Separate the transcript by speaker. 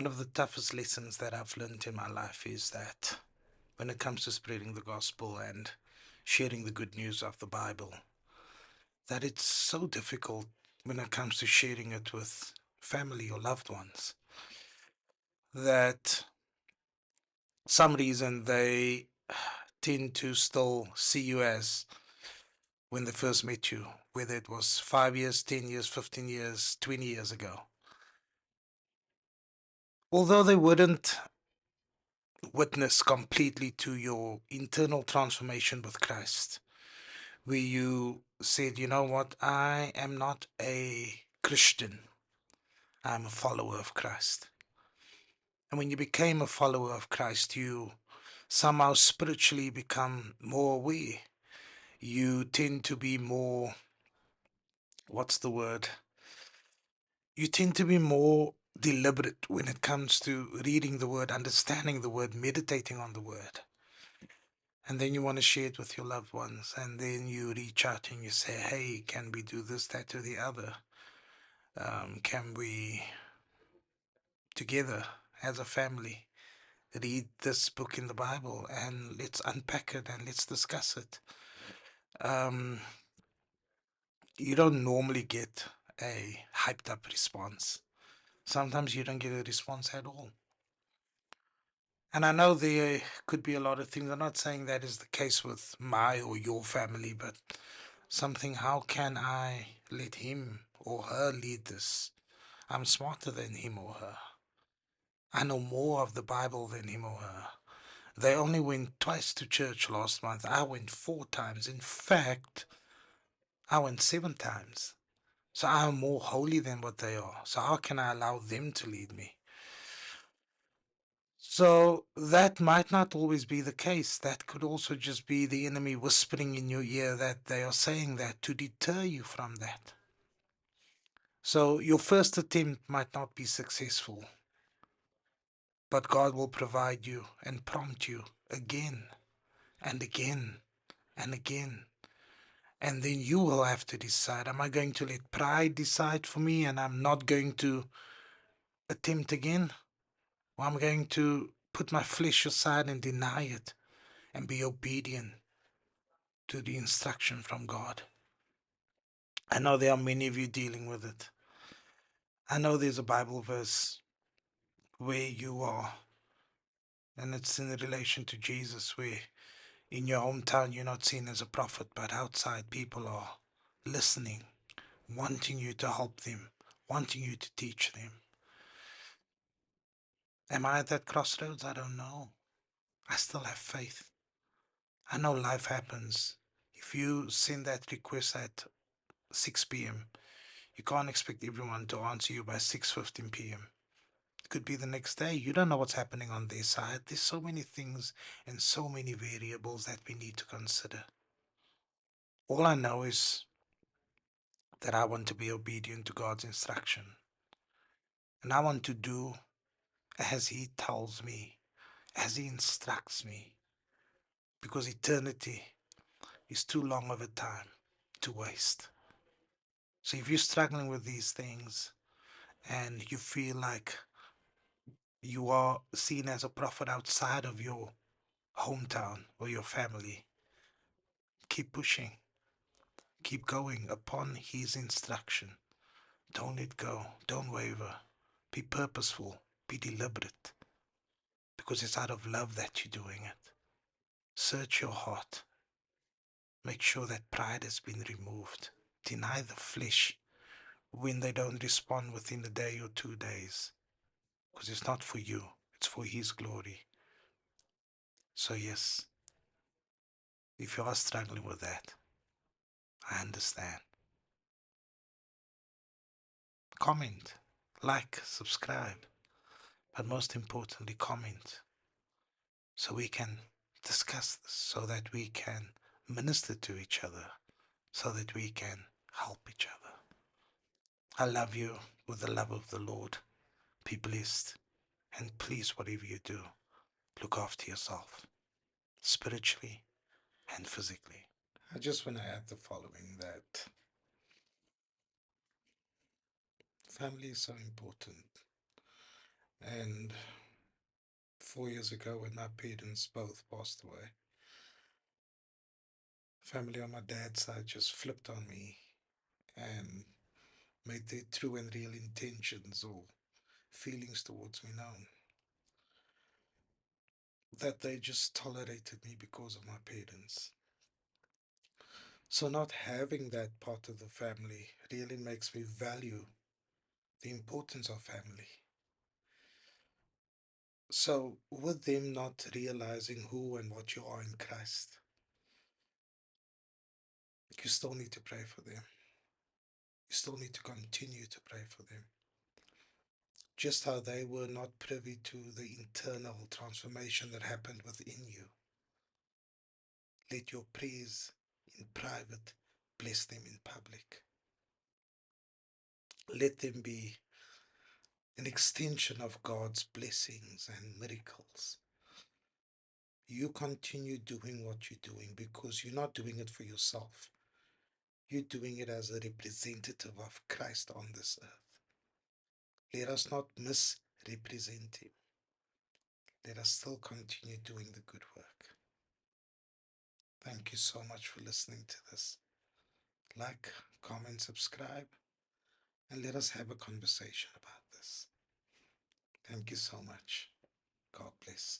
Speaker 1: One of the toughest lessons that I've learned in my life is that when it comes to spreading the gospel and sharing the good news of the Bible, that it's so difficult when it comes to sharing it with family or loved ones, that some reason they tend to still see you as when they first met you, whether it was 5 years, 10 years, 15 years, 20 years ago. Although they wouldn't witness completely to your internal transformation with Christ, where you said, you know what, I am not a Christian, I'm a follower of Christ. And when you became a follower of Christ, you somehow spiritually become more aware. You tend to be more, what's the word? You tend to be more deliberate when it comes to reading the word, understanding the word, meditating on the word. And then you want to share it with your loved ones. And then you reach out and you say, hey, can we do this, that, or the other? Can we, together as a family, read this book in the Bible and let's unpack it and let's discuss it? Um, you don't normally get a hyped up response. Sometimes you don't get a response at all. And I know there could be a lot of things. I'm not saying that is the case with my or your family, but something, how can I let him or her lead this? I'm smarter than him or her. I know more of the Bible than him or her. They only went twice to church last month. I went 4 times. In fact, I went 7 times. So I'm more holy than what they are. So how can I allow them to lead me? So that might not always be the case. That could also just be the enemy whispering in your ear that they are saying that to deter you from that. So your first attempt might not be successful, but God will provide you and prompt you again and again and again. And then you will have to decide, am I going to let pride decide for me and I'm not going to attempt again? Or I'm going to put my flesh aside and deny it and be obedient to the instruction from God? I know there are many of you dealing with it. I know there's a Bible verse where you are, and it's in relation to Jesus, where in your hometown you're not seen as a prophet, but outside people are listening, wanting you to help them, wanting you to teach them. Am I at that crossroads? I don't know. I still have faith. I know life happens. If you send that request at 6 p.m., you can't expect everyone to answer you by 6:15 p.m. It could be the next day. You don't know what's happening on their side. There's so many things and so many variables that we need to consider. All I know is that I want to be obedient to God's instruction. And I want to do as He tells me, as He instructs me. Because eternity is too long of a time to waste. So if you're struggling with these things and you feel like you are seen as a prophet outside of your hometown or your family, keep pushing. Keep going upon His instruction. Don't let go. Don't waver. Be purposeful. Be deliberate. Because it's out of love that you're doing it. Search your heart. Make sure that pride has been removed. Deny the flesh when they don't respond within a day or 2 days. Because it's not for you. It's for His glory. So yes, if you are struggling with that, I understand. Comment, like, subscribe. But most importantly, comment. So we can discuss this, so that we can minister to each other, so that we can help each other. I love you with the love of the Lord. Be blessed. And please, whatever you do, look after yourself, spiritually and physically. I just want to add the following, that family is so important. And 4 years ago, when my parents both passed away, family on my dad's side just flipped on me and made their true and real intentions or feelings towards me known. That they just tolerated me because of my parents. So, not having that part of the family really makes me value the importance of family. So, with them not realizing who and what you are in Christ, you still need to pray for them. You still need to continue to pray for them. Just how they were not privy to the internal transformation that happened within you. Let your prayers in private bless them in public. Let them be an extension of God's blessings and miracles. You continue doing what you're doing because you're not doing it for yourself. You're doing it as a representative of Christ on this earth. Let us not misrepresent Him. Let us still continue doing the good work. Thank you so much for listening to this. Like, comment, subscribe, and let us have a conversation about this. Thank you so much. God bless.